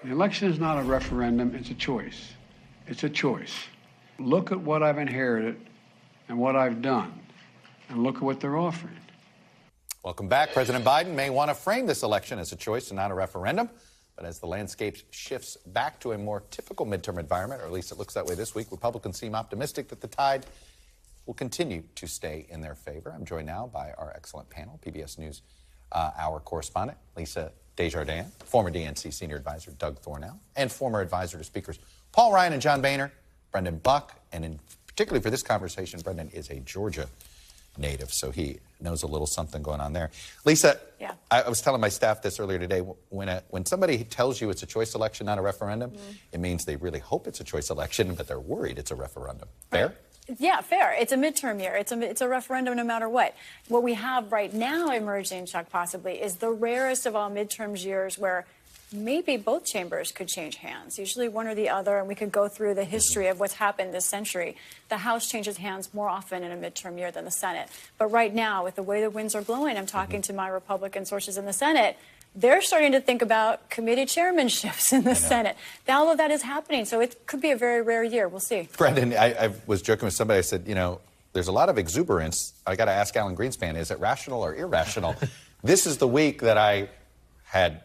The election is not a referendum, it's a choice. It's a choice. Look at what I've inherited and what I've done, and look at what they're offering. Welcome back. President Biden may want to frame this election as a choice and not a referendum. But as the landscape shifts back to a more typical midterm environment, or at least it looks that way this week, Republicans seem optimistic that the tide will continue to stay in their favor. I'm joined now by our excellent panel, PBS News Hour correspondent, Lisa DesJardins, former DNC senior advisor, Doug Thornell, and former advisor to speakers Paul Ryan and John Boehner, Brendan Buck, and particularly for this conversation, Brendan is a Georgia native, so he knows a little something going on there. Lisa, yeah. I was telling my staff this earlier today. When somebody tells you it's a choice election, not a referendum, it means they really hope it's a choice election, but they're worried it's a referendum. Fair? Right. Yeah, fair. It's a midterm year. It's a referendum no matter what. What we have right now emerging, Chuck, possibly, is the rarest of all midterms years where maybe both chambers could change hands, usually one or the other, and we could go through the history of what's happened this century. The House changes hands more often in a midterm year than the Senate. But right now, with the way the winds are blowing, I'm talking to my Republican sources in the Senate, they're starting to think about committee chairmanships in the Senate. All of that is happening, so it could be a very rare year. We'll see. Brendan, I was joking with somebody. I said, there's a lot of exuberance. I got to ask Alan Greenspan, is it rational or irrational? This is the week that I had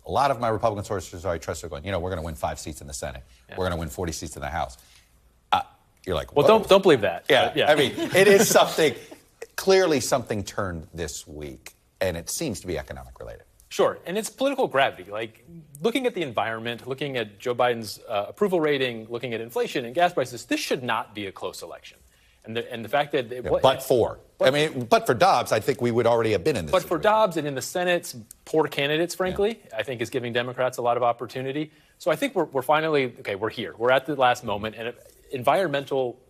a lot of my Republican sources I trust are going, we're going to win 5 seats in the Senate. Yeah. We're going to win 40 seats in the House. You're like, well, don't believe that. Yeah. I mean, it is something, clearly something turned this week, and it seems to be economic related. Sure, and it's political gravity. Like, looking at the environment, looking at Joe Biden's approval rating, looking at inflation and gas prices, this should not be a close election. And the fact that... But for Dobbs, I think we would already have been in this. But for Dobbs and in the Senate's poor candidates, frankly, I think is giving Democrats a lot of opportunity. So I think we're finally, we're here. We're at the last moment, and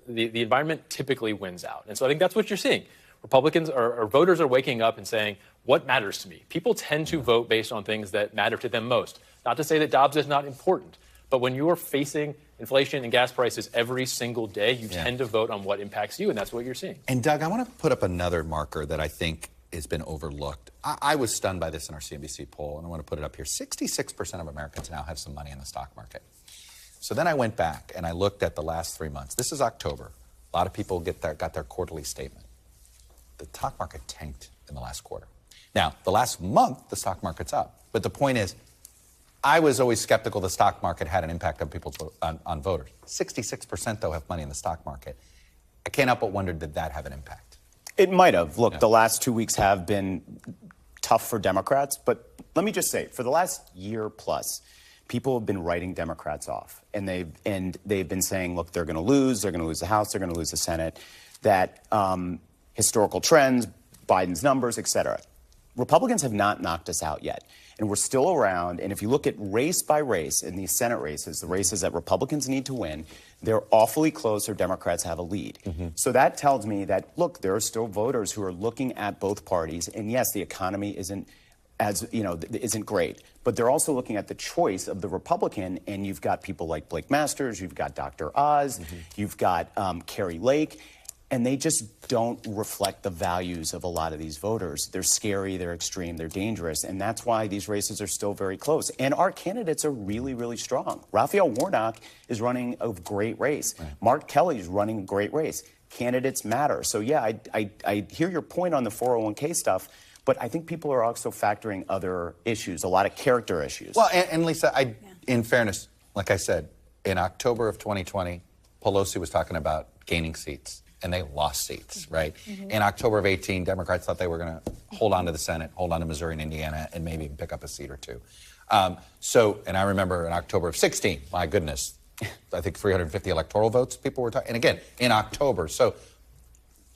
the environment typically wins out. And so I think that's what you're seeing. Republicans or voters are waking up and saying, what matters to me? People tend to vote based on things that matter to them most. Not to say that Dobbs is not important, but when you are facing inflation and gas prices every single day, you tend to vote on what impacts you, and that's what you're seeing. And Doug, I want to put up another marker that I think has been overlooked. I was stunned by this in our CNBC poll, and I want to put it up here. 66% of Americans now have some money in the stock market. So then I went back and I looked at the last 3 months. This is October. A lot of people got their quarterly statement. The stock market tanked in the last quarter. Now, the last month, the stock market's up. But the point is, I was always skeptical the stock market had an impact on people's on voters. 66%, though, have money in the stock market. I can't help but wonder, did that have an impact? It might have. Look, the last 2 weeks have been tough for Democrats. But let me just say, for the last year plus, people have been writing Democrats off. And they've been saying, look, they're going to lose the House, they're going to lose the Senate, that historical trends, Biden's numbers, et cetera. Republicans have not knocked us out yet. And we're still around. And if you look at race by race in these Senate races, the races that Republicans need to win, they're awfully close or Democrats have a lead. So that tells me that, look, there are still voters who are looking at both parties. And yes, the economy isn't great. But they're also looking at the choice of the Republican. And you've got people like Blake Masters, you've got Dr. Oz, you've got Carrie Lake. And they just don't reflect the values of a lot of these voters. They're scary, they're extreme, they're dangerous. And that's why these races are still very close. And our candidates are really, really strong. Raphael Warnock is running a great race. Right. Mark Kelly is running a great race. Candidates matter. So, yeah, I hear your point on the 401k stuff. But I think people are also factoring other issues, a lot of character issues. Well, and Lisa, in fairness, like I said, in October of 2020, Pelosi was talking about gaining seats. And they lost seats, right? In October of 18, Democrats thought they were going to hold on to the Senate, hold on to Missouri and Indiana, and maybe even pick up a seat or two. And I remember in October of 16, my goodness, I think 350 electoral votes people were talking. And again, in October. So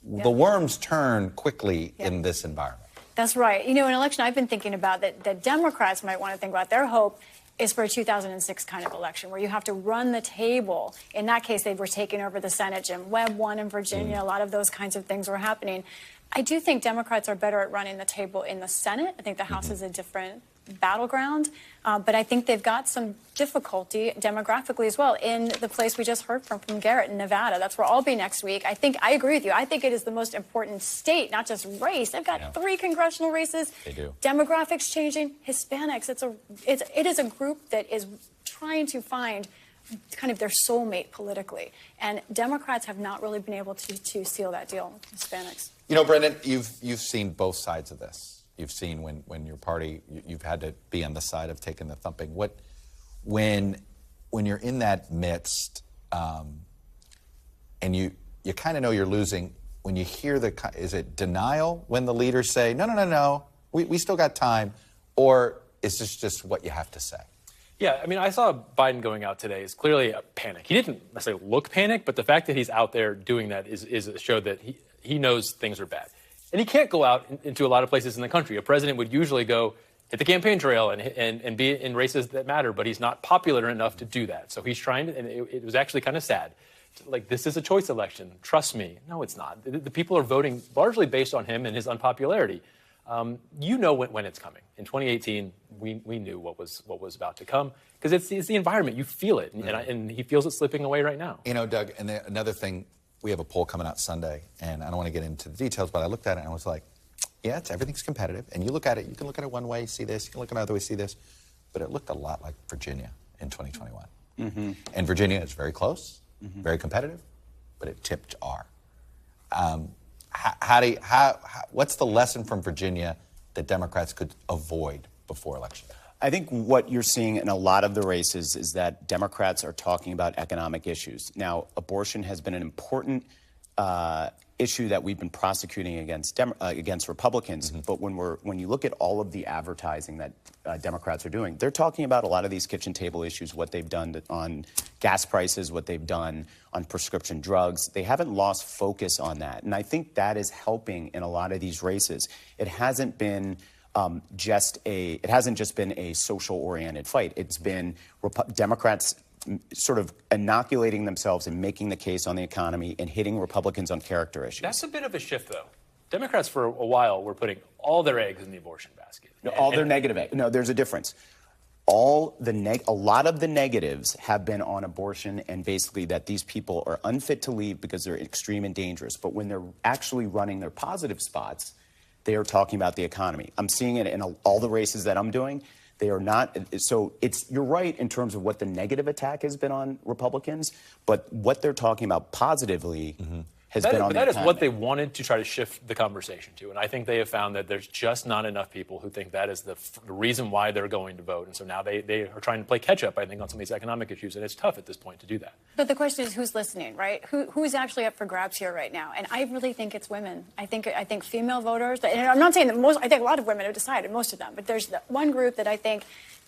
the worms turn quickly in this environment. That's right. An election I've been thinking about that Democrats might want to think about, their hope is for a 2006 kind of election where you have to run the table. In that case, they were taking over the Senate. Jim Webb won in Virginia. A lot of those kinds of things were happening. I do think Democrats are better at running the table in the Senate. I think the House is a different battleground. But I think they've got some difficulty demographically as well in the place we just heard from Garrett in Nevada. That's where I'll be next week. I agree with you. I think it is the most important state, not just race. They've got 3 congressional races. They do. Demographics changing. Hispanics. It is a group that is trying to find kind of their soulmate politically. And Democrats have not really been able to seal that deal with Hispanics. You know, Brendan, you've seen both sides of this. You've seen when your party, you've had to be on the side of taking the thumping. When you're in that midst, and you kind of know you're losing, when you hear is it denial when the leaders say, no, we still got time, or is this just what you have to say? Yeah, I mean, I saw Biden going out today is clearly a panic. He didn't necessarily look panicked, but the fact that he's out there doing that is a show that he knows things are bad. And he can't go out into a lot of places in the country. A president would usually go hit the campaign trail and be in races that matter, but he's not popular enough to do that. So he's trying to, and it was actually kind of sad. Like, this is a choice election. Trust me. No, it's not. The people are voting largely based on him and his unpopularity. You know when it's coming. In 2018, we knew what was about to come because it's the environment. You feel it, and he feels it slipping away right now. You know, Doug, and another thing, we have a poll coming out Sunday, and I don't want to get into the details, but I looked at it and I was like, yeah, everything's competitive. And you look at it, you can look at it one way, see this, you can look at another way, see this. But it looked a lot like Virginia in 2021. Mm-hmm. And Virginia is very close, very competitive, but it tipped R. What's the lesson from Virginia that Democrats could avoid before election? I think what you're seeing in a lot of the races is that Democrats are talking about economic issues. Now, abortion has been an important issue that we've been prosecuting against Republicans. Mm-hmm. But when you look at all of the advertising that Democrats are doing, they're talking about a lot of these kitchen table issues, what they've done on gas prices, what they've done on prescription drugs. They haven't lost focus on that. And I think that is helping in a lot of these races. It hasn't been it hasn't just been a social-oriented fight. It's been Democrats sort of inoculating themselves and making the case on the economy and hitting Republicans on character issues. That's a bit of a shift, though. Democrats for a while were putting all their eggs in the abortion basket. No, all their negative eggs. No, there's a difference. A lot of the negatives have been on abortion and basically that these people are unfit to leave because they're extreme and dangerous. But when they're actually running their positive spots, they are talking about the economy. I'm seeing it in all the races that I'm doing. They are not. So you're right in terms of what the negative attack has been on Republicans, but what they're talking about positively has been on the economy. That is what they wanted to try to shift the conversation to. And I think they have found that there's just not enough people who think that is the reason why they're going to vote. And so now they are trying to play catch up, I think, on some of these economic issues. And it's tough at this point to do that. But the question is who's listening, right? Who's actually up for grabs here right now? And I really think it's women. I think female voters, and I'm not saying that most, I think a lot of women have decided, most of them, but there's one group that I think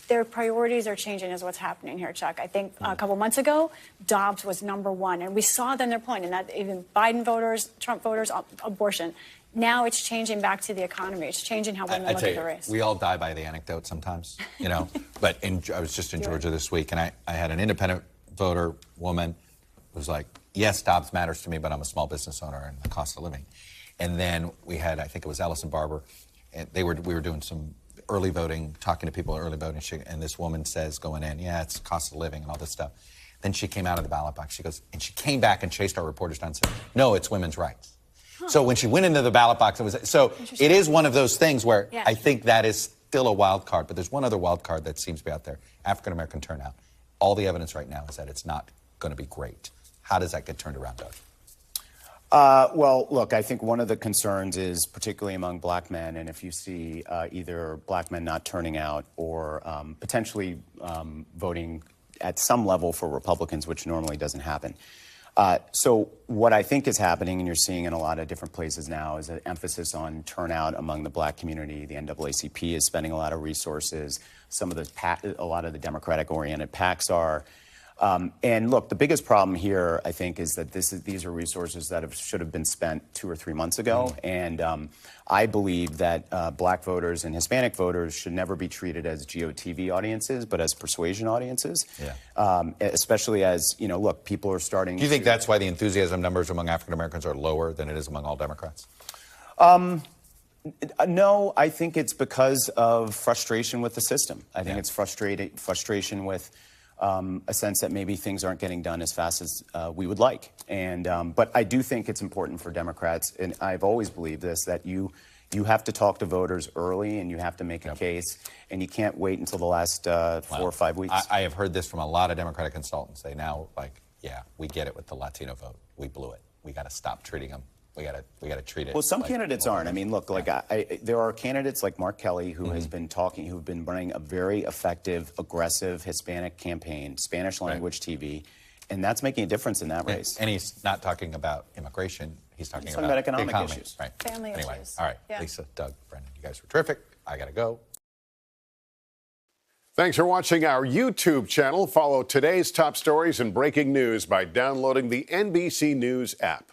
their priorities are changing is what's happening here, Chuck. I think a couple months ago, Dobbs was #1, and we saw then their point, and that even Biden voters, Trump voters, abortion. Now it's changing back to the economy. It's changing how women look at the race. We all die by the anecdote sometimes, you know. But I was just in Georgia this week, and I had an independent voter woman who was like, yes, Dobbs matters to me, but I'm a small business owner and the cost of living. And then we had, I think it was Ellison Barber, and we were doing some early voting, talking to people early voting, and this woman says going in, yeah, it's cost of living and all this stuff. Then she came out of the ballot box. She goes, and she came back and chased our reporters down and said, no, it's women's rights. Huh. So when she went into the ballot box, it is one of those things where I think that is still a wild card. But there's one other wild card that seems to be out there, African-American turnout. All the evidence right now is that it's not going to be great. How does that get turned around, Doug? Well, look, I think one of the concerns is particularly among black men, and if you see either black men not turning out or potentially voting at some level for Republicans, which normally doesn't happen. So what I think is happening, and you're seeing in a lot of different places now, is an emphasis on turnout among the black community. The NAACP is spending a lot of resources. A lot of the Democratic-oriented PACs are. And look, the biggest problem here, I think, is that these are resources that should have been spent 2 or 3 months ago. And I believe that black voters and Hispanic voters should never be treated as GOTV audiences, but as persuasion audiences. Yeah. Especially as, look, people are starting. Do you think that's why the enthusiasm numbers among African Americans are lower than it is among all Democrats? No, I think it's because of frustration with the system. I think it's frustration with a sense that maybe things aren't getting done as fast as we would like. And but I do think it's important for Democrats, and I've always believed this, that you have to talk to voters early and you have to make a case, and you can't wait until the last 4 or 5 weeks. I have heard this from a lot of Democratic consultants. They now, like, yeah, we get it with the Latino vote. We blew it. We got to stop treating them. We got to treat it. Well, some candidates aren't. I mean, look, like there are candidates like Mark Kelly who has been talking, who've been running a very effective, aggressive Hispanic campaign, Spanish language TV, and that's making a difference in that race. And he's not talking about immigration. He's talking about economic economy. issues. Right. Family anyway, issues. All right, Yeah. Lisa, Doug, Brendan, you guys were terrific. I got to go. Thanks for watching our YouTube channel. Follow today's top stories and breaking news by downloading the NBC News app.